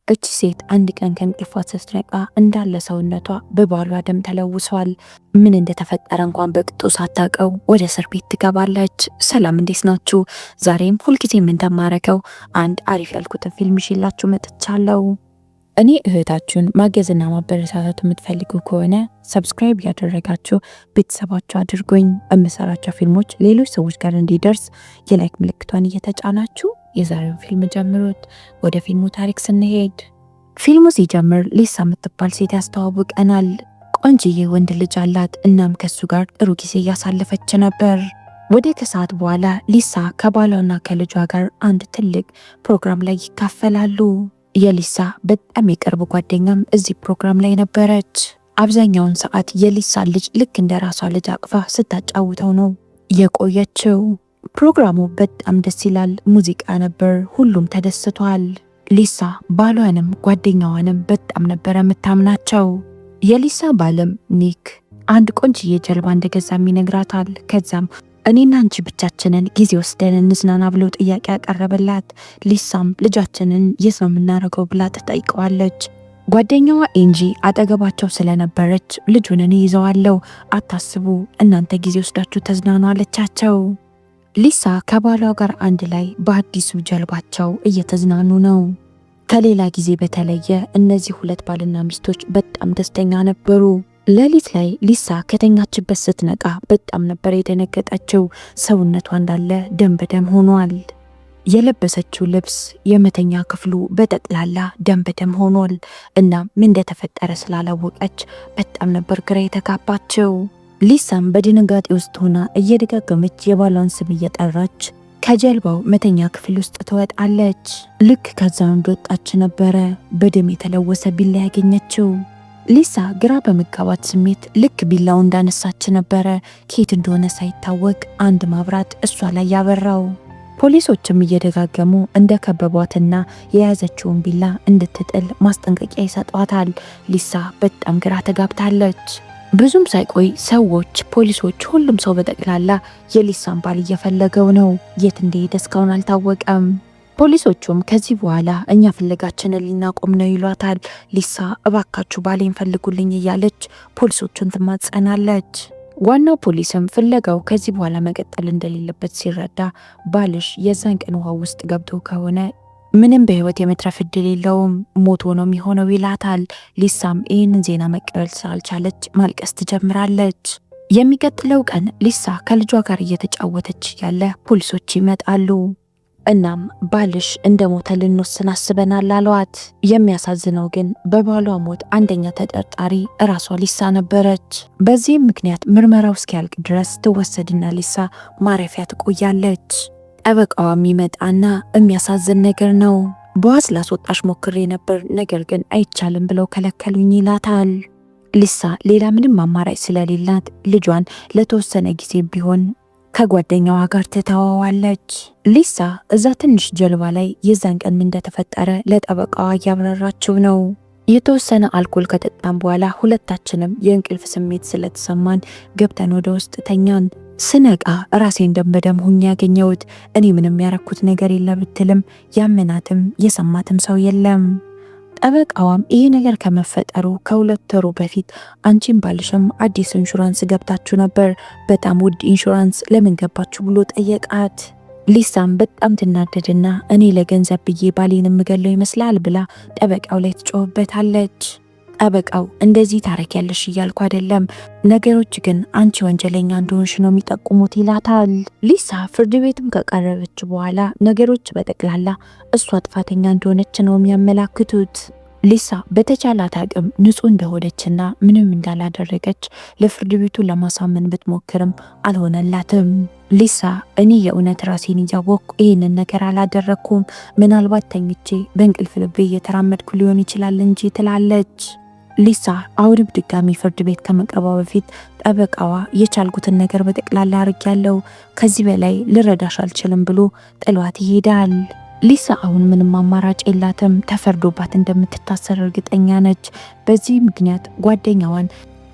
እቺ ሴት አንድ ቀን ከእንቅልፏ ስትነቃ እንዳለ ሰውነቷ በባሏ ደም ተለውሷል። ምን እንደተፈጠረ እንኳን በቅጡ ሳታውቀው ወደ እስር ቤት ትገባለች። ሰላም እንዴት ናችሁ? ዛሬም ሁልጊዜም እንደማረገው አንድ አሪፍ ያልኩትን ፊልም ይዤላችሁ መጥቻለሁ። እኔ እህታችሁን ማገዝና ማበረታታት የምትፈልጉ ከሆነ ሰብስክራይብ ያደረጋችሁ ቤተሰባችሁ አድርጎኝ የምሰራቸው ፊልሞች ሌሎች ሰዎች ጋር እንዲደርስ የላይክ ምልክቷን እየተጫናችሁ የዛሬውን ፊልም ጀምሩት። ወደ ፊልሙ ታሪክ ስንሄድ ፊልሙ ሲጀምር ሊሳ የምትባል ሴት ያስተዋውቀናል። ቆንጅዬ ወንድ ልጅ አላት። እናም ከሱ ጋር ጥሩ ጊዜ እያሳለፈች ነበር። ወደ ከሰዓት በኋላ ሊሳ ከባሏና ከልጇ ጋር አንድ ትልቅ ፕሮግራም ላይ ይካፈላሉ። የሊሳ በጣም የቅርብ ጓደኛም እዚህ ፕሮግራም ላይ ነበረች። አብዛኛውን ሰዓት የሊሳ ልጅ ልክ እንደ ራሷ ልጅ አቅፋ ስታጫውተው ነው የቆየችው። ፕሮግራሙ በጣም ደስ ይላል። ሙዚቃ ነበር። ሁሉም ተደስቷል። ሊሳ ባሏንም ጓደኛዋንም በጣም ነበረ የምታምናቸው። የሊሳ ባልም ኒክ አንድ ቆንጅዬ ጀልባ እንደገዛም ይነግራታል። ከዛም እኔና አንቺ ብቻችንን ጊዜ ወስደን እንዝናና ብሎ ጥያቄ ያቀረበላት። ሊሳም ልጃችንን የት ነው የምናደርገው ብላ ትጠይቀዋለች። ጓደኛዋ ኤንጂ አጠገባቸው ስለነበረች ልጁን እኔ ይዘዋለሁ፣ አታስቡ፣ እናንተ ጊዜ ወስዳችሁ ተዝናኑ አለቻቸው። ሊሳ ከባሏ ጋር አንድ ላይ በአዲሱ ጀልባቸው እየተዝናኑ ነው። ከሌላ ጊዜ በተለየ እነዚህ ሁለት ባልና ሚስቶች በጣም ደስተኛ ነበሩ። ሌሊት ላይ ሊሳ ከተኛችበት ስትነቃ በጣም ነበር የደነገጠችው። ሰውነቷ እንዳለ ደም በደም ሆኗል። የለበሰችው ልብስ፣ የመተኛ ክፍሉ በጠቅላላ ደም በደም ሆኗል። እናም ምን እንደተፈጠረ ስላላወቀች በጣም ነበር ግራ የተጋባችው። ሊሳም በድንጋጤ ውስጥ ሆና እየደጋገመች የባሏን ስም እየጠራች ከጀልባው መተኛ ክፍል ውስጥ ትወጣለች። ልክ ከዛው እንደወጣች ነበረ በደም የተለወሰ ቢላ ያገኘችው። ሊሳ ግራ በመጋባት ስሜት ልክ ቢላው እንዳነሳች ነበረ ከየት እንደሆነ ሳይታወቅ አንድ ማብራት እሷ ላይ ያበራው። ፖሊሶችም እየደጋገሙ እንደከበቧትና የያዘችውን ቢላ እንድትጥል ማስጠንቀቂያ ይሰጧታል። ሊሳ በጣም ግራ ተጋብታለች። ብዙም ሳይቆይ ሰዎች፣ ፖሊሶች፣ ሁሉም ሰው በጠቅላላ የሊሳን ባል እየፈለገው ነው። የት እንደሄደ እስካሁን አልታወቀም። ፖሊሶቹም ከዚህ በኋላ እኛ ፍለጋችንን ልናቆም ነው ይሏታል። ሊሳ እባካችሁ ባሌን ፈልጉልኝ እያለች ፖሊሶቹን ትማጸናለች። ዋናው ፖሊስም ፍለጋው ከዚህ በኋላ መቀጠል እንደሌለበት ሲረዳ ባልሽ የዛን ቀን ውሃ ውስጥ ገብቶ ከሆነ ምንም በህይወት የመትረፍ እድል የለውም፣ ሞቶ ነው የሚሆነው ይላታል። ሊሳም ይህንን ዜና መቀበል ስላልቻለች ማልቀስ ትጀምራለች። የሚቀጥለው ቀን ሊሳ ከልጇ ጋር እየተጫወተች ያለ ፖሊሶች ይመጣሉ። እናም ባልሽ እንደ ሞተ ልንወስን አስበናል አሏት። የሚያሳዝነው ግን በባሏ ሞት አንደኛ ተጠርጣሪ እራሷ ሊሳ ነበረች። በዚህም ምክንያት ምርመራው እስኪያልቅ ድረስ ትወሰድና ሊሳ ማረፊያ ትቆያለች። ጠበቃዋ የሚመጣና የሚያሳዝን ነገር ነው። በዋስ ላስወጣሽ ሞክሬ ነበር፣ ነገር ግን አይቻልም ብለው ከለከሉኝ ይላታል። ሊሳ ሌላ ምንም አማራጭ ስለሌላት ልጇን ለተወሰነ ጊዜ ቢሆን ከጓደኛዋ ጋር ትተዋዋለች። ሊሳ እዛ ትንሽ ጀልባ ላይ የዛን ቀን ምን እንደተፈጠረ ለጠበቃዋ እያብራራችው ነው። የተወሰነ አልኮል ከጠጣን በኋላ ሁለታችንም የእንቅልፍ ስሜት ስለተሰማን ገብተን ወደ ውስጥ ተኛን። ስነቃ ራሴን ደም በደም ሆኜ ያገኘሁት። እኔ ምንም ያረኩት ነገር የለ ብትልም ያመናትም የሰማትም ሰው የለም። ጠበቃዋም ይሄ ነገር ከመፈጠሩ ከሁለት ወሩ በፊት አንቺም ባልሽም አዲስ ኢንሹራንስ ገብታችሁ ነበር፣ በጣም ውድ ኢንሹራንስ ለምን ገባችሁ ብሎ ጠየቃት። ሊሳም በጣም ትናደድና እኔ ለገንዘብ ብዬ ባሌን የምገለው ይመስላል ብላ ጠበቃው ላይ ትጮህበታለች። ጠበቃው እንደዚህ ታረጊያለሽ እያልኩ አይደለም፣ ነገሮች ግን አንቺ ወንጀለኛ እንደሆንሽ ነው የሚጠቁሙት ይላታል። ሊሳ ፍርድ ቤትም ከቀረበች በኋላ ነገሮች በጠቅላላ እሷ ጥፋተኛ እንደሆነች ነው የሚያመላክቱት። ሊሳ በተቻላት አቅም ንጹህ እንደሆነችና ምንም እንዳላደረገች ለፍርድ ቤቱ ለማሳመን ብትሞክርም አልሆነላትም። ሊሳ እኔ የእውነት ራሴን እያወቅኩ ይህንን ነገር አላደረኩም፣ ምናልባት ተኝቼ በእንቅልፍ ልቤ እየተራመድኩ ሊሆን ይችላል እንጂ ትላለች። ሊሳ አሁንም ድጋሚ ፍርድ ቤት ከመቅረቧ በፊት ጠበቃዋ የቻልኩትን ነገር በጠቅላላ አድርጌያለሁ፣ ከዚህ በላይ ልረዳሽ አልችልም ብሎ ጥሏት ይሄዳል። ሊሳ አሁን ምንም አማራጭ የላትም። ተፈርዶባት እንደምትታሰር እርግጠኛ ነች። በዚህ ምክንያት ጓደኛዋን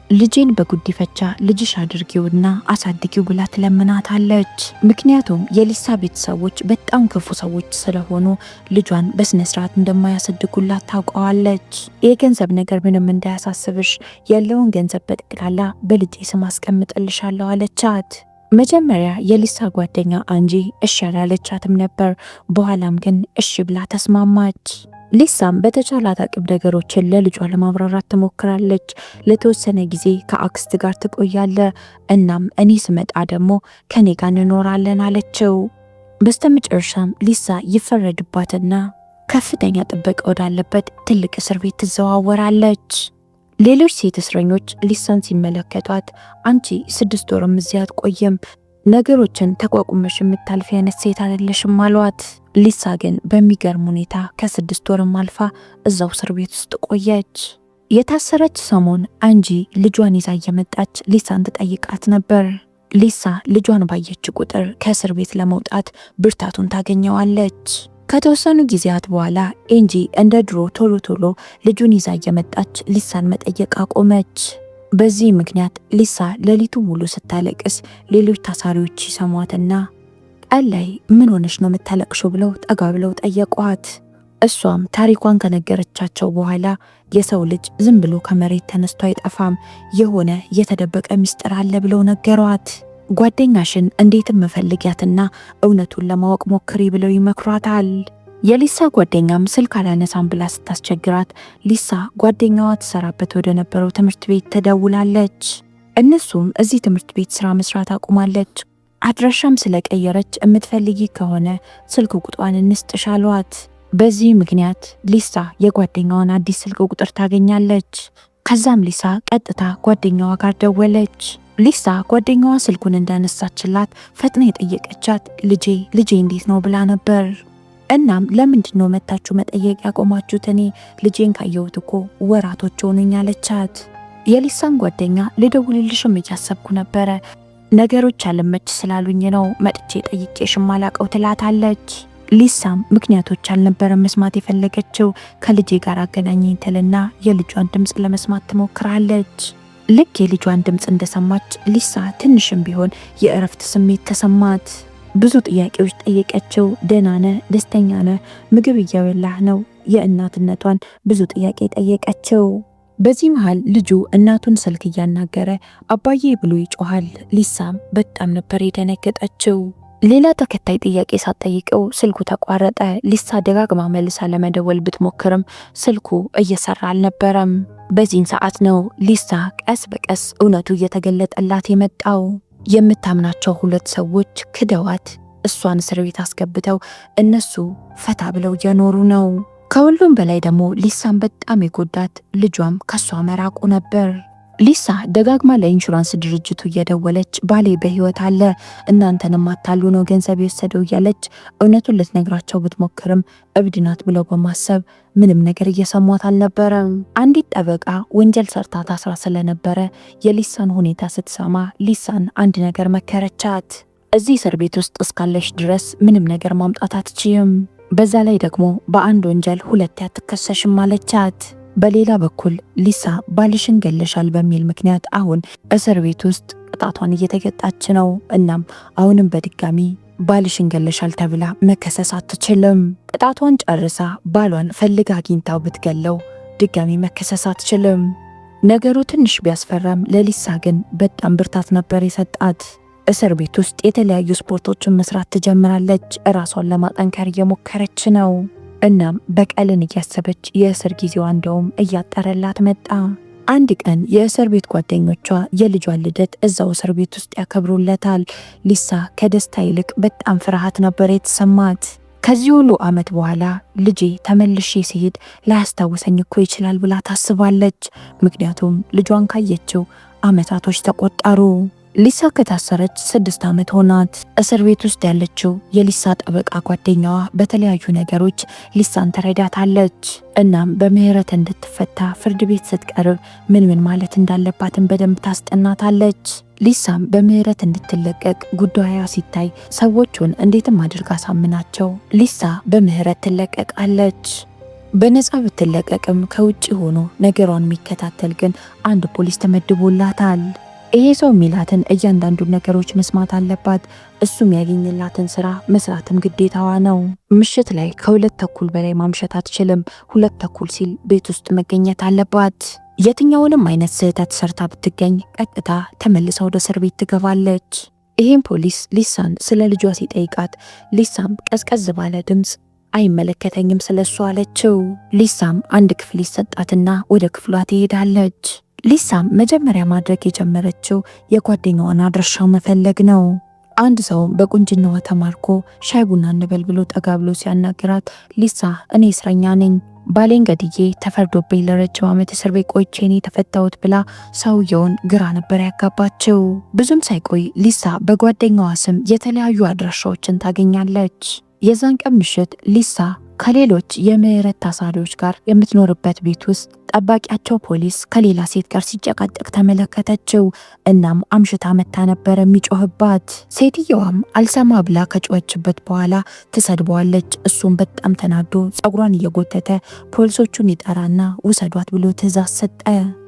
ልጄን በጉዲፈቻ ልጅሽ አድርጊውና አሳድጊው ብላ ትለምናታለች። ምክንያቱም የሊሳ ቤተሰቦች በጣም ክፉ ሰዎች ስለሆኑ ልጇን በስነ ስርዓት እንደማያሳድጉላት ታውቀዋለች። የገንዘብ ነገር ምንም እንዳያሳስብሽ፣ ያለውን ገንዘብ በጠቅላላ በልጄ ስም አስቀምጥልሻለሁ አለቻት። መጀመሪያ የሊሳ ጓደኛ አንጂ እሺ ያላለቻትም ነበር። በኋላም ግን እሺ ብላ ተስማማች። ሊሳም በተቻላት አቅም ነገሮችን ለልጇ ለማብራራት ትሞክራለች። ለተወሰነ ጊዜ ከአክስት ጋር ትቆያለ፣ እናም እኔ ስመጣ ደግሞ ከኔ ጋር እንኖራለን አለችው። በስተመጨረሻም ሊሳ ይፈረድባትና ከፍተኛ ጥበቃ ወዳለበት ትልቅ እስር ቤት ትዘዋወራለች። ሌሎች ሴት እስረኞች ሊሳን ሲመለከቷት አንቺ 6 ወርም እዚያ አትቆይም፣ ነገሮችን ተቋቁመሽ የምታልፊ አይነት ሴት አይደለሽም አሏት። ሊሳ ግን በሚገርም ሁኔታ ከ6 ወርም አልፋ እዛው እስር ቤት ውስጥ ቆየች። የታሰረች ሰሞን አንጂ ልጇን ይዛ እየመጣች ሊሳን ትጠይቃት ነበር። ሊሳ ልጇን ባየች ቁጥር ከእስር ቤት ለመውጣት ብርታቱን ታገኘዋለች። ከተወሰኑ ጊዜያት በኋላ ኤንጂ እንደ ድሮ ቶሎ ቶሎ ልጁን ይዛ እየመጣች ሊሳን መጠየቅ አቆመች። በዚህ ምክንያት ሊሳ ሌሊቱ ሙሉ ስታለቅስ ሌሎች ታሳሪዎች ይሰሟትና ቀን ላይ ምን ሆነሽ ነው የምታለቅሽው ብለው ጠጋ ብለው ጠየቋት። እሷም ታሪኳን ከነገረቻቸው በኋላ የሰው ልጅ ዝም ብሎ ከመሬት ተነስቶ አይጠፋም፣ የሆነ የተደበቀ ምስጢር አለ ብለው ነገሯት። ጓደኛሽን እንዴትም መፈልጊያትና እውነቱን ለማወቅ ሞክሪ ብለው ይመክሯታል። የሊሳ ጓደኛም ስልክ አላነሳም ብላ ስታስቸግራት ሊሳ ጓደኛዋ ትሰራበት ወደ ነበረው ትምህርት ቤት ተደውላለች። እነሱም እዚህ ትምህርት ቤት ስራ መስራት አቁማለች፣ አድራሻም ስለቀየረች የምትፈልጊ ከሆነ ስልክ ቁጥሯን እንስጥሽ አሏት። በዚህ ምክንያት ሊሳ የጓደኛዋን አዲስ ስልክ ቁጥር ታገኛለች። ከዛም ሊሳ ቀጥታ ጓደኛዋ ጋር ደወለች። ሊሳ ጓደኛዋ ስልኩን እንዳነሳችላት ፈጥና የጠየቀቻት ልጄ እንዴት ነው ብላ ነበር። እናም ለምንድን ነው መታችሁ መጠየቅ ያቆማችሁት? እኔ ልጄን ካየሁት እኮ ወራቶች ሆኑኝ አለቻት። የሊሳን ጓደኛ ልደውልልሽም እያሰብኩ ነበረ፣ ነገሮች አለመች ስላሉኝ ነው መጥቼ ጠይቄሽም አላቀው ትላታለች። ሊሳም ምክንያቶች አልነበረም መስማት የፈለገችው፣ ከልጄ ጋር አገናኘኝ ትልና የልጇን ድምፅ ለመስማት ትሞክራለች። ልክ የልጇን ድምፅ እንደሰማች ሊሳ ትንሽም ቢሆን የእረፍት ስሜት ተሰማት። ብዙ ጥያቄዎች ጠየቀችው። ደህና ነህ? ደስተኛ ነህ? ምግብ እየበላህ ነው? የእናትነቷን ብዙ ጥያቄ ጠየቀችው። በዚህ መሃል ልጁ እናቱን ስልክ እያናገረ አባዬ ብሎ ይጮሃል። ሊሳም በጣም ነበር የደነገጠችው። ሌላ ተከታይ ጥያቄ ሳትጠይቀው ስልኩ ተቋረጠ። ሊሳ ደጋግማ መልሳ ለመደወል ብትሞክርም ስልኩ እየሰራ አልነበረም። በዚህን ሰዓት ነው ሊሳ ቀስ በቀስ እውነቱ እየተገለጠላት የመጣው። የምታምናቸው 2 ሰዎች ክደዋት እሷን እስር ቤት አስገብተው እነሱ ፈታ ብለው እየኖሩ ነው። ከሁሉም በላይ ደግሞ ሊሳን በጣም የጎዳት ልጇም ከሷ መራቁ ነበር። ሊሳ ደጋግማ ለኢንሹራንስ ድርጅቱ እየደወለች ባሌ በህይወት አለ፣ እናንተንም አታሉ ነው ገንዘብ የወሰደው እያለች እውነቱን ልትነግራቸው ብትሞክርም እብድ ናት ብለው በማሰብ ምንም ነገር እየሰሟት አልነበረም። አንዲት ጠበቃ ወንጀል ሰርታ ታስራ ስለነበረ የሊሳን ሁኔታ ስትሰማ ሊሳን አንድ ነገር መከረቻት። እዚህ እስር ቤት ውስጥ እስካለሽ ድረስ ምንም ነገር ማምጣት አትችይም፣ በዛ ላይ ደግሞ በአንድ ወንጀል 2 አትከሰሽም አለቻት። በሌላ በኩል ሊሳ ባልሽን ገለሻል በሚል ምክንያት አሁን እስር ቤት ውስጥ ቅጣቷን እየተቀጣች ነው። እናም አሁንም በድጋሚ ባልሽን ገለሻል ተብላ መከሰስ አትችልም። ቅጣቷን ጨርሳ ባሏን ፈልጋ አግኝታው ብትገለው ድጋሚ መከሰስ አትችልም። ነገሩ ትንሽ ቢያስፈራም ለሊሳ ግን በጣም ብርታት ነበር የሰጣት። እስር ቤት ውስጥ የተለያዩ ስፖርቶችን መስራት ትጀምራለች። ራሷን ለማጠንከር እየሞከረች ነው። እናም በቀልን እያሰበች የእስር ጊዜዋ እንደውም እያጠረላት መጣ። አንድ ቀን የእስር ቤት ጓደኞቿ የልጇን ልደት እዛው እስር ቤት ውስጥ ያከብሩለታል። ሊሳ ከደስታ ይልቅ በጣም ፍርሃት ነበር የተሰማት። ከዚህ ሁሉ ዓመት በኋላ ልጄ ተመልሼ ሲሄድ ላያስታውሰኝ እኮ ይችላል ብላ ታስባለች። ምክንያቱም ልጇን ካየችው ዓመታቶች ተቆጠሩ። ሊሳ ከታሰረች 6 ዓመት ሆናት። እስር ቤት ውስጥ ያለችው የሊሳ ጠበቃ ጓደኛዋ በተለያዩ ነገሮች ሊሳን ተረዳታለች። እናም በምህረት እንድትፈታ ፍርድ ቤት ስትቀርብ ምን ማለት እንዳለባትን በደንብ ታስጠናታለች። ሊሳም በምህረት እንድትለቀቅ ጉዳዩ ሲታይ ሰዎቹን እንዴትም አድርጋ ሳምናቸው ሊሳ በምህረት ትለቀቃለች። በነፃ ብትለቀቅም ከውጭ ሆኖ ነገሯን የሚከታተል ግን አንድ ፖሊስ ተመድቦላታል። ይሄ ሰው የሚላትን እያንዳንዱን ነገሮች መስማት አለባት። እሱም ያገኝላትን ስራ መስራትም ግዴታዋ ነው። ምሽት ላይ ከ2 በላይ ማምሸት አትችልም። 2 ሲል ቤት ውስጥ መገኘት አለባት። የትኛውንም አይነት ስህተት ሰርታ ብትገኝ ቀጥታ ተመልሳ ወደ እስር ቤት ትገባለች። ይህም ፖሊስ ሊሳን ስለ ልጇ ሲጠይቃት ሊሳም ቀዝቀዝ ባለ ድምፅ አይመለከተኝም ስለሱ አለችው። ሊሳም አንድ ክፍል ይሰጣትና ወደ ክፍሏ ትሄዳለች። ሊሳም መጀመሪያ ማድረግ የጀመረችው የጓደኛዋን አድራሻው መፈለግ ነው። አንድ ሰው በቁንጅናዋ ተማርኮ ሻይ ቡና እንበል ብሎ ጠጋ ብሎ ሲያናግራት ሊሳ እኔ እስረኛ ነኝ፣ ባሌን ገድዬ ተፈርዶብኝ ለረጅም ዓመት እስር ቤት ቆይቼ ነው የተፈታሁት ብላ ሰውየውን ግራ ነበር ያጋባችው። ብዙም ሳይቆይ ሊሳ በጓደኛዋ ስም የተለያዩ አድራሻዎችን ታገኛለች። የዛን ቀን ምሽት ሊሳ ከሌሎች የምህረት ታሳሪዎች ጋር የምትኖርበት ቤት ውስጥ ጠባቂያቸው ፖሊስ ከሌላ ሴት ጋር ሲጨቃጨቅ ተመለከተችው። እናም አምሽታ መታ ነበር የሚጮህባት። ሴትየዋም አልሰማ ብላ ከጮኸችበት በኋላ ትሰድበዋለች። እሱም በጣም ተናዶ ጸጉሯን እየጎተተ ፖሊሶቹን ይጠራና ውሰዷት ብሎ ትዕዛዝ ሰጠ።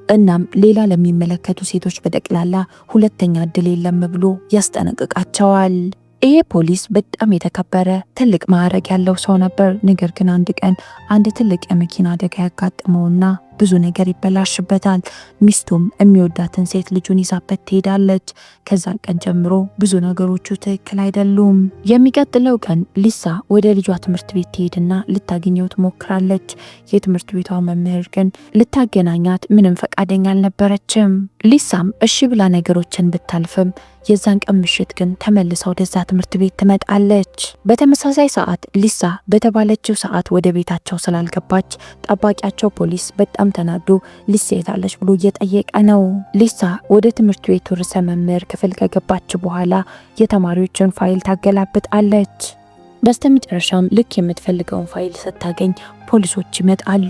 እናም ሌላ ለሚመለከቱ ሴቶች በጠቅላላ ሁለተኛ እድል የለም ብሎ ያስጠነቅቃቸዋል። ይሄ ፖሊስ በጣም የተከበረ ትልቅ ማዕረግ ያለው ሰው ነበር። ነገር ግን አንድ ቀን አንድ ትልቅ የመኪና አደጋ ያጋጥመውና ብዙ ነገር ይበላሽበታል። ሚስቱም የሚወዳትን ሴት ልጁን ይዛበት ትሄዳለች። ከዛን ቀን ጀምሮ ብዙ ነገሮቹ ትክክል አይደሉም። የሚቀጥለው ቀን ሊሳ ወደ ልጇ ትምህርት ቤት ትሄድና ልታገኘው ትሞክራለች። የትምህርት ቤቷ መምህር ግን ልታገናኛት ምንም ፈቃደኛ አልነበረችም። ሊሳም እሺ ብላ ነገሮችን ብታልፍም የዛን ቀን ምሽት ግን ተመልሳ ወደዛ ትምህርት ቤት ትመጣለች። በተመሳሳይ ሰዓት ሊሳ በተባለችው ሰዓት ወደ ቤታቸው ስላልገባች ጠባቂያቸው ፖሊስ በጣም ተናዶ ሊሳ የታለች ብሎ እየጠየቀ ነው። ሊሳ ወደ ትምህርት ቤቱ ርዕሰ መምህር ክፍል ከገባች በኋላ የተማሪዎችን ፋይል ታገላብጣለች። በስተመጨረሻም ልክ የምትፈልገውን ፋይል ስታገኝ ፖሊሶች ይመጣሉ።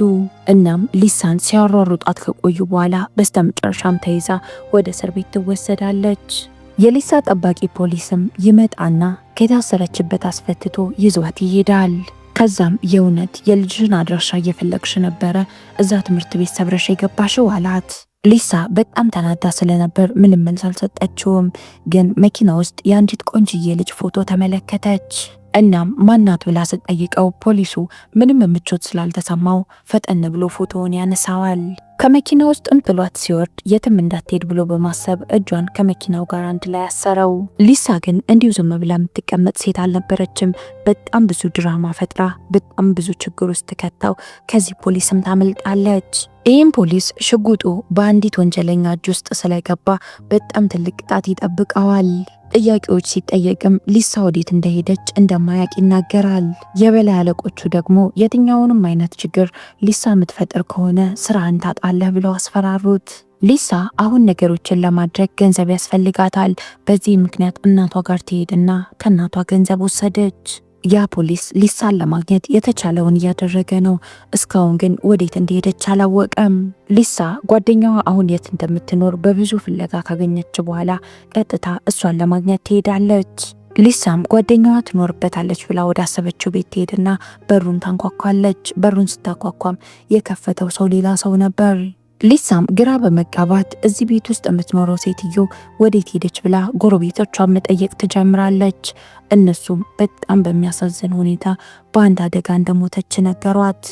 እናም ሊሳን ሲያሯሩጣት ከቆዩ በኋላ በስተመጨረሻም ተይዛ ወደ እስር ቤት ትወሰዳለች። የሊሳ ጠባቂ ፖሊስም ይመጣና ከታሰረችበት አስፈትቶ ይዟት ይሄዳል። ከዛም የእውነት የልጅን አድራሻ እየፈለግሽ ነበረ እዛ ትምህርት ቤት ሰብረሽ የገባሽው አላት። ሊሳ በጣም ተናዳ ስለነበር ምንም መልስ አልሰጠችውም። ግን መኪና ውስጥ የአንዲት ቆንጅዬ ልጅ ፎቶ ተመለከተች። እናም ማናት ብላ ስትጠይቀው ፖሊሱ ምንም ምቾት ስላልተሰማው ፈጠን ብሎ ፎቶውን ያነሳዋል። ከመኪና ውስጥ ጥሏት ሲወርድ የትም እንዳትሄድ ብሎ በማሰብ እጇን ከመኪናው ጋር አንድ ላይ አሰረው። ሊሳ ግን እንዲሁ ዝም ብላ የምትቀመጥ ሴት አልነበረችም። በጣም ብዙ ድራማ ፈጥራ በጣም ብዙ ችግር ውስጥ ከተው ከዚህ ፖሊስም ታመልጣለች። ይህም ፖሊስ ሽጉጡ በአንዲት ወንጀለኛ እጅ ውስጥ ስለገባ በጣም ትልቅ ቅጣት ይጠብቀዋል። ጥያቄዎች ሲጠየቅም ሊሳ ወዴት እንደሄደች እንደማያውቅ ይናገራል። የበላይ አለቆቹ ደግሞ የትኛውንም አይነት ችግር ሊሳ የምትፈጥር ከሆነ ስራህን ታጣለህ ብለው አስፈራሩት። ሊሳ አሁን ነገሮችን ለማድረግ ገንዘብ ያስፈልጋታል። በዚህ ምክንያት እናቷ ጋር ትሄድና ከእናቷ ገንዘብ ወሰደች። ያ ፖሊስ ሊሳን ለማግኘት የተቻለውን እያደረገ ነው። እስካሁን ግን ወዴት እንደሄደች አላወቀም። ሊሳ ጓደኛዋ አሁን የት እንደምትኖር በብዙ ፍለጋ ካገኘች በኋላ ቀጥታ እሷን ለማግኘት ትሄዳለች። ሊሳም ጓደኛዋ ትኖርበታለች ብላ ወዳሰበችው ቤት ትሄድና በሩን ታንኳኳለች። በሩን ስታኳኳም የከፈተው ሰው ሌላ ሰው ነበር። ሊሳም ግራ በመጋባት እዚህ ቤት ውስጥ የምትኖረው ሴትዮ ወዴት ሄደች ብላ ጎረቤቶቿን መጠየቅ ትጀምራለች። እነሱም በጣም በሚያሳዝን ሁኔታ በአንድ አደጋ እንደሞተች ነገሯት።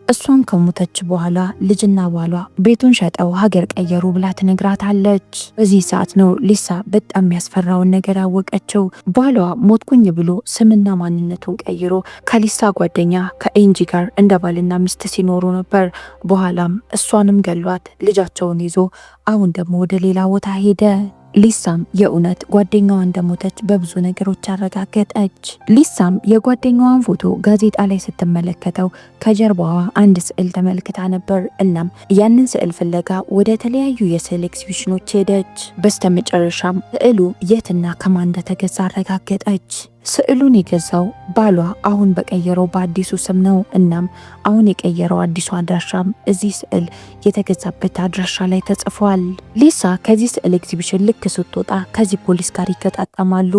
እሷም ከሞተች በኋላ ልጅና ባሏ ቤቱን ሸጠው ሀገር ቀየሩ ብላ ትነግራታለች። በዚህ ሰዓት ነው ሊሳ በጣም የሚያስፈራውን ነገር አወቀችው። ባሏ ሞትኩኝ ብሎ ስምና ማንነቱን ቀይሮ ከሊሳ ጓደኛ ከኤንጂ ጋር እንደ ባልና ሚስት ሲኖሩ ነበር። በኋላም እሷንም ገሏት ልጃቸውን ይዞ አሁን ደግሞ ወደ ሌላ ቦታ ሄደ። ሊሳም የእውነት ጓደኛዋ እንደሞተች በብዙ ነገሮች አረጋገጠች። ሊሳም የጓደኛዋን ፎቶ ጋዜጣ ላይ ስትመለከተው ከጀርባዋ አንድ ስዕል ተመልክታ ነበር። እናም ያንን ስዕል ፍለጋ ወደ ተለያዩ የስዕል ኤግዚቢሽኖች ሄደች። በስተመጨረሻም ስዕሉ የትና ከማን እንደተገዛ አረጋገጠች። ስዕሉን የገዛው ባሏ አሁን በቀየረው በአዲሱ ስም ነው። እናም አሁን የቀየረው አዲሱ አድራሻም እዚህ ስዕል የተገዛበት አድራሻ ላይ ተጽፏል። ሊሳ ከዚህ ስዕል ኤግዚቢሽን ልክ ስትወጣ ከዚህ ፖሊስ ጋር ይገጣጠማሉ።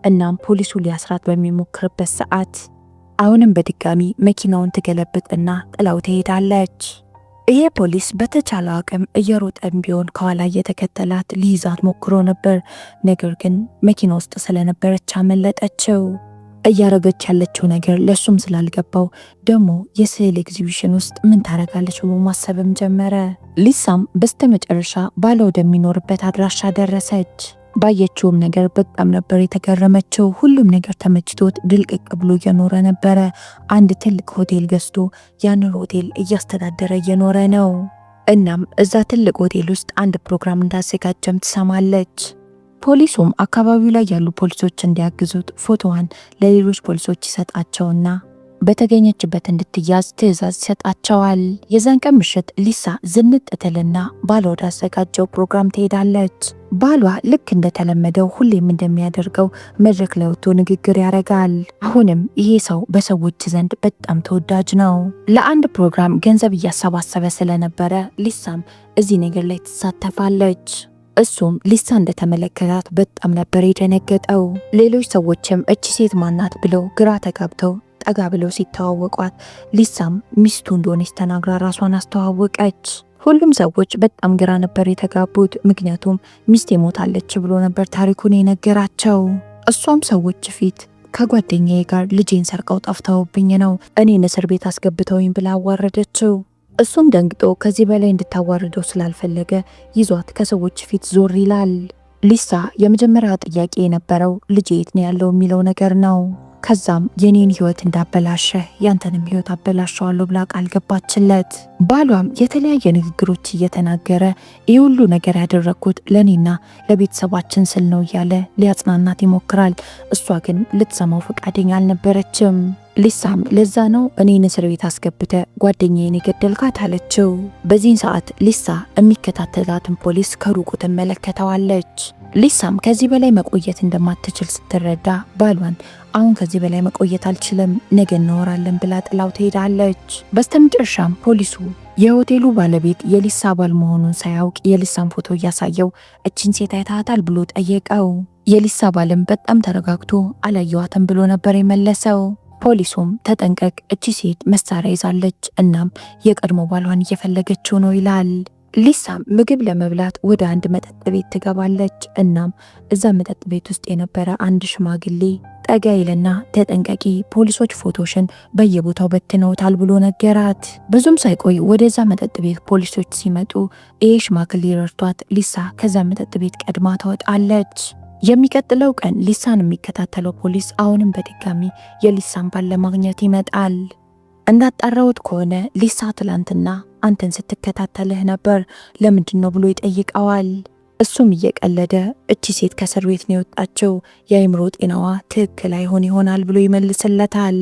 እናም ፖሊሱ ሊያስራት በሚሞክርበት ሰዓት አሁንም በድጋሚ መኪናውን ትገለብጥና ጥላው ትሄዳለች። ይሄ ፖሊስ በተቻለ አቅም እየሮጠም ቢሆን ከኋላ እየተከተላት ሊይዛት ሞክሮ ነበር። ነገር ግን መኪና ውስጥ ስለነበረች አመለጠችው። እያረገች ያለችው ነገር ለሱም ስላልገባው ደግሞ የስዕል ኤግዚቢሽን ውስጥ ምን ታረጋለች ብሎ ማሰብም ጀመረ። ሊሳም በስተመጨረሻ ባለ ወደሚኖርበት አድራሻ ደረሰች። ባየችውም ነገር በጣም ነበር የተገረመችው። ሁሉም ነገር ተመችቶት ድልቅቅ ብሎ እየኖረ ነበረ። አንድ ትልቅ ሆቴል ገዝቶ ያንን ሆቴል እያስተዳደረ እየኖረ ነው። እናም እዛ ትልቅ ሆቴል ውስጥ አንድ ፕሮግራም እንዳዘጋጀም ትሰማለች። ፖሊሱም አካባቢው ላይ ያሉ ፖሊሶች እንዲያግዙት ፎቶዋን ለሌሎች ፖሊሶች ይሰጣቸውና በተገኘችበት እንድትያዝ ትዕዛዝ ይሰጣቸዋል። የዛን ቀን ምሽት ሊሳ ዝንጥ ትልና ባሏ ወዳዘጋጀው ፕሮግራም ትሄዳለች። ባሏ ልክ እንደተለመደው ሁሌም እንደሚያደርገው መድረክ ላይ ወጥቶ ንግግር ያደርጋል። አሁንም ይሄ ሰው በሰዎች ዘንድ በጣም ተወዳጅ ነው። ለአንድ ፕሮግራም ገንዘብ እያሰባሰበ ስለነበረ ሊሳም እዚህ ነገር ላይ ትሳተፋለች። እሱም ሊሳ እንደተመለከታት በጣም ነበር የደነገጠው። ሌሎች ሰዎችም እቺ ሴት ማናት ብለው ግራ ተጋብተው ጠጋ ብለው ሲተዋወቋት ሊሳም ሚስቱ እንደሆነች ተናግራ ራሷን አስተዋወቀች። ሁሉም ሰዎች በጣም ግራ ነበር የተጋቡት። ምክንያቱም ሚስቴ ሞታለች ብሎ ነበር ታሪኩን የነገራቸው። እሷም ሰዎች ፊት ከጓደኛዬ ጋር ልጄን ሰርቀው ጠፍተውብኝ ነው እኔን እስር ቤት አስገብተውኝ ብላ አዋረደችው። እሱም ደንግጦ ከዚህ በላይ እንድታዋርደው ስላልፈለገ ይዟት ከሰዎች ፊት ዞር ይላል። ሊሳ የመጀመሪያ ጥያቄ የነበረው ልጄ የት ነው ያለው የሚለው ነገር ነው። ከዛም የኔን ህይወት እንዳበላሸ ያንተንም ህይወት አበላሸዋለሁ ብላ ቃል ገባችለት። ባሏም የተለያየ ንግግሮች እየተናገረ ይህ ሁሉ ነገር ያደረግኩት ለኔና ለቤተሰባችን ስል ነው እያለ ሊያጽናናት ይሞክራል። እሷ ግን ልትሰማው ፈቃደኛ አልነበረችም። ሊሳም ለዛ ነው እኔን እስር ቤት አስገብተ ጓደኛዬን የገደልካት አለችው። በዚህን ሰዓት ሊሳ የሚከታተላትን ፖሊስ ከሩቁ ትመለከተዋለች። ሊሳም ከዚህ በላይ መቆየት እንደማትችል ስትረዳ ባሏን አሁን ከዚህ በላይ መቆየት አልችልም፣ ነገ እናወራለን ብላ ጥላው ትሄዳለች። በስተመጨረሻም ፖሊሱ የሆቴሉ ባለቤት የሊሳ ባል መሆኑን ሳያውቅ የሊሳን ፎቶ እያሳየው እቺን ሴት አይታታል ብሎ ጠየቀው። የሊሳ ባልም በጣም ተረጋግቶ አላየዋትም ብሎ ነበር የመለሰው። ፖሊሱም ተጠንቀቅ፣ እቺ ሴት መሳሪያ ይዛለች፣ እናም የቀድሞ ባሏን እየፈለገችው ነው ይላል። ሊሳም ምግብ ለመብላት ወደ አንድ መጠጥ ቤት ትገባለች። እናም እዛ መጠጥ ቤት ውስጥ የነበረ አንድ ሽማግሌ ጠጋ ይልና ተጠንቀቂ፣ ፖሊሶች ፎቶሽን በየቦታው በትነውታል ብሎ ነገራት። ብዙም ሳይቆይ ወደዛ መጠጥ ቤት ፖሊሶች ሲመጡ ይሄ ሽማግሌ ረድቷት ሊሳ ከዛ መጠጥ ቤት ቀድማ ትወጣለች። የሚቀጥለው ቀን ሊሳን የሚከታተለው ፖሊስ አሁንም በድጋሚ የሊሳን ባል ለማግኘት ይመጣል። እንዳጣራውት ከሆነ ሊሳ ትላንትና አንተን ስትከታተልህ ነበር፣ ለምንድን ነው ብሎ ይጠይቀዋል። እሱም እየቀለደ እቺ ሴት ከእስር ቤት ነው የወጣችው፣ የአእምሮ ጤናዋ ትክክል አይሆን ይሆናል ብሎ ይመልስለታል።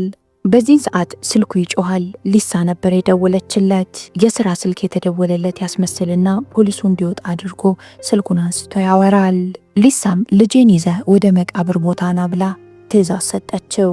በዚህ ሰዓት ስልኩ ይጮሃል። ሊሳ ነበር የደወለችለት። የስራ ስልክ የተደወለለት ያስመስልና ፖሊሱ እንዲወጣ አድርጎ ስልኩን አንስቶ ያወራል። ሊሳም ልጄን ይዘ ወደ መቃብር ቦታ ና ብላ ትዕዛዝ ሰጠችው።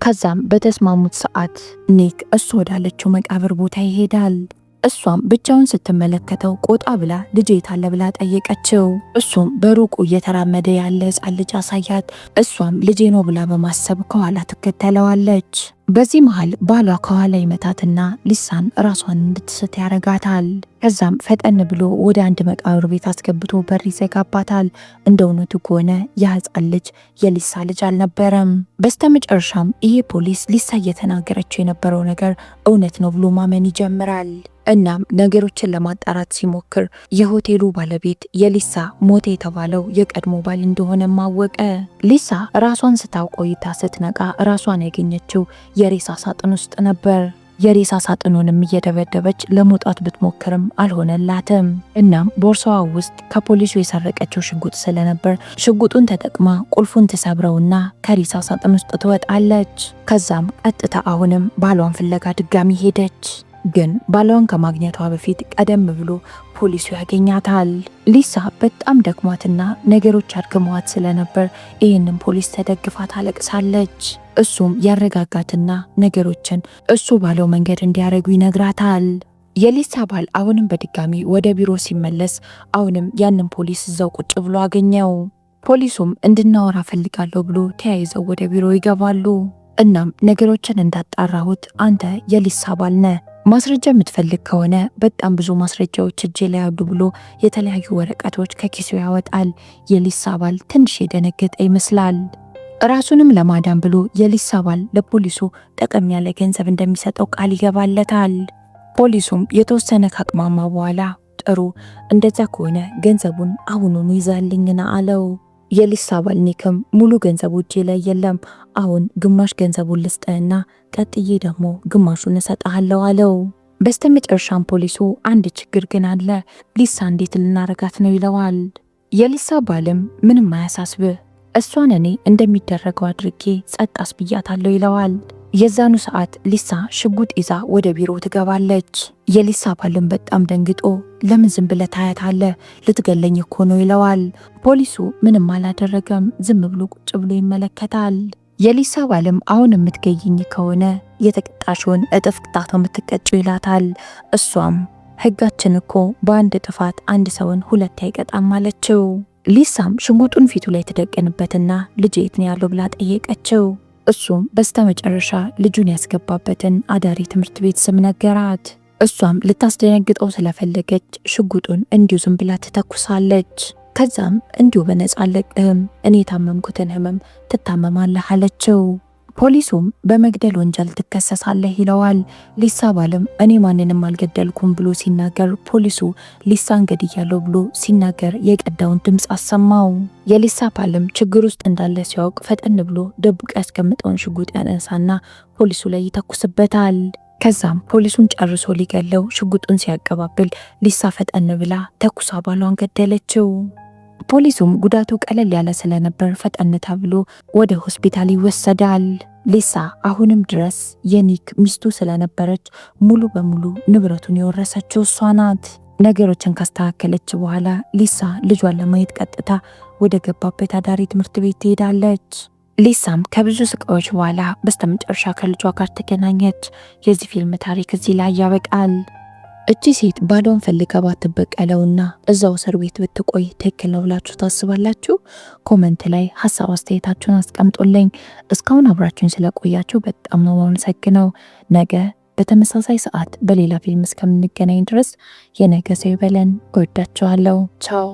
ከዛም በተስማሙት ሰዓት ኒክ እሱ ወዳለችው መቃብር ቦታ ይሄዳል። እሷም ብቻውን ስትመለከተው ቆጣ ብላ ልጄ የታለ ብላ ጠየቀችው። እሱም በሩቁ እየተራመደ ያለ ሕፃን ልጅ አሳያት። እሷም ልጄ ነው ብላ በማሰብ ከኋላ ትከተለዋለች። በዚህ መሃል ባሏ ከኋላ ይመታትና ሊሳን ራሷን እንድትስት ያረጋታል። ከዛም ፈጠን ብሎ ወደ አንድ መቃብር ቤት አስገብቶ በር ይዘጋባታል። እንደ እውነቱ ከሆነ የሕፃን ልጅ የሊሳ ልጅ አልነበረም። በስተመጨረሻም ይሄ ፖሊስ ሊሳ እየተናገረችው የነበረው ነገር እውነት ነው ብሎ ማመን ይጀምራል። እናም ነገሮችን ለማጣራት ሲሞክር የሆቴሉ ባለቤት የሊሳ ሞተ የተባለው የቀድሞ ባል እንደሆነ ማወቀ። ሊሳ ራሷን ስታውቆይታ ስትነቃ ራሷን ያገኘችው የሬሳ ሳጥን ውስጥ ነበር። የሬሳ ሳጥኑንም እየደበደበች ለመውጣት ብትሞክርም አልሆነላትም። እናም ቦርሳዋ ውስጥ ከፖሊሱ የሰረቀችው ሽጉጥ ስለነበር ሽጉጡን ተጠቅማ ቁልፉን ትሰብረውና ከሬሳ ሳጥን ውስጥ ትወጣለች። ከዛም ቀጥታ አሁንም ባሏን ፍለጋ ድጋሚ ሄደች። ግን ባሏን ከማግኘቷ በፊት ቀደም ብሎ ፖሊሱ ያገኛታል። ሊሳ በጣም ደክሟትና ነገሮች አድክመዋት ስለነበር ይህንን ፖሊስ ተደግፋ ታለቅሳለች። እሱም ያረጋጋትና ነገሮችን እሱ ባለው መንገድ እንዲያረጉ ይነግራታል። የሊሳ ባል አሁንም በድጋሚ ወደ ቢሮ ሲመለስ አሁንም ያንን ፖሊስ እዛው ቁጭ ብሎ አገኘው። ፖሊሱም እንድናወራ ፈልጋለሁ ብሎ ተያይዘው ወደ ቢሮ ይገባሉ። እናም ነገሮችን እንዳጣራሁት አንተ የሊሳ ባል ነህ። ማስረጃ የምትፈልግ ከሆነ በጣም ብዙ ማስረጃዎች እጄ ላይ ያሉ ብሎ የተለያዩ ወረቀቶች ከኪሱ ያወጣል። የሊሳ ባል ትንሽ የደነገጠ ይመስላል። ራሱንም ለማዳን ብሎ የሊሳ ባል ለፖሊሱ ጠቀም ያለ ገንዘብ እንደሚሰጠው ቃል ይገባለታል። ፖሊሱም የተወሰነ ካቅማማ በኋላ ጥሩ፣ እንደዛ ከሆነ ገንዘቡን አሁኑኑ ይዛልኝና አለው። የሊሳ ባል ኒክም ሙሉ ገንዘቡ እጄ ላይ የለም፣ አሁን ግማሽ ገንዘቡን ልስጥህና ቀጥዬ ደግሞ ግማሹን እሰጥሃለሁ አለው። በስተመጨረሻም ፖሊሱ አንድ ችግር ግን አለ፣ ሊሳ እንዴት ልናረጋት ነው ይለዋል። የሊሳ ባልም ምንም አያሳስብህ፣ እሷን እኔ እንደሚደረገው አድርጌ ጸጥ አስብያታለሁ ይለዋል። የዛኑ ሰዓት ሊሳ ሽጉጥ ይዛ ወደ ቢሮ ትገባለች። የሊሳ ባልም በጣም ደንግጦ ለምን ዝም ብለህ ታያታለህ? ልትገለኝ እኮ ነው ይለዋል። ፖሊሱ ምንም አላደረገም፣ ዝም ብሎ ቁጭ ብሎ ይመለከታል። የሊሳ ባልም አሁን የምትገይኝ ከሆነ የተቀጣሽውን እጥፍ ቅጣት ነው የምትቀጭው ይላታል። እሷም ሕጋችን እኮ በአንድ ጥፋት አንድ ሰውን ሁለት አይቀጣም አለችው። ሊሳም ሽጉጡን ፊቱ ላይ ትደቅንበትና ልጅ የት ነው ያለው ብላ ጠየቀችው። እሱም በስተመጨረሻ ልጁን ያስገባበትን አዳሪ ትምህርት ቤት ስም ነገራት። እሷም ልታስደነግጠው ስለፈለገች ሽጉጡን እንዲሁ ዝም ብላ ትተኩሳለች። ከዛም እንዲሁ በነፃ አለቅህም፣ እኔ የታመምኩትን ህመም ትታመማለህ አለችው። ፖሊሱም በመግደል ወንጀል ትከሰሳለህ ይለዋል። ሊሳ ባልም እኔ ማንንም አልገደልኩም ብሎ ሲናገር ፖሊሱ ሊሳን ገድያለሁ ብሎ ሲናገር የቀዳውን ድምፅ አሰማው። የሊሳ ባልም ችግር ውስጥ እንዳለ ሲያውቅ ፈጠን ብሎ ደብቆ ያስቀምጠውን ሽጉጥ ያነሳና ፖሊሱ ላይ ይተኩስበታል። ከዛም ፖሊሱን ጨርሶ ሊገለው ሽጉጡን ሲያቀባብል ሊሳ ፈጠን ብላ ተኩሳ ባሏን ገደለችው። ፖሊሱም ጉዳቱ ቀለል ያለ ስለነበር ፈጠን ተብሎ ወደ ሆስፒታል ይወሰዳል። ሊሳ አሁንም ድረስ የኒክ ሚስቱ ስለነበረች ሙሉ በሙሉ ንብረቱን የወረሰችው እሷ ናት። ነገሮችን ካስተካከለች በኋላ ሊሳ ልጇን ለማየት ቀጥታ ወደ ገባበት አዳሪ ትምህርት ቤት ትሄዳለች። ሊሳም ከብዙ ስቃዮች በኋላ በስተመጨረሻ ከልጇ ጋር ተገናኘች። የዚህ ፊልም ታሪክ እዚህ ላይ ያበቃል። እቺ ሴት ባሏን ፈልጋ ባትበቀለውና እዛው እስር ቤት ብትቆይ ትክክል ነው ብላችሁ ታስባላችሁ? ኮመንት ላይ ሀሳብ አስተያየታችሁን አስቀምጡልኝ። እስካሁን አብራችሁን ስለቆያችሁ በጣም ነው የማመሰግነው። ነገ በተመሳሳይ ሰዓት በሌላ ፊልም እስከምንገናኝ ድረስ የነገ ሰው ይበለን። እወዳችኋለሁ። ቻው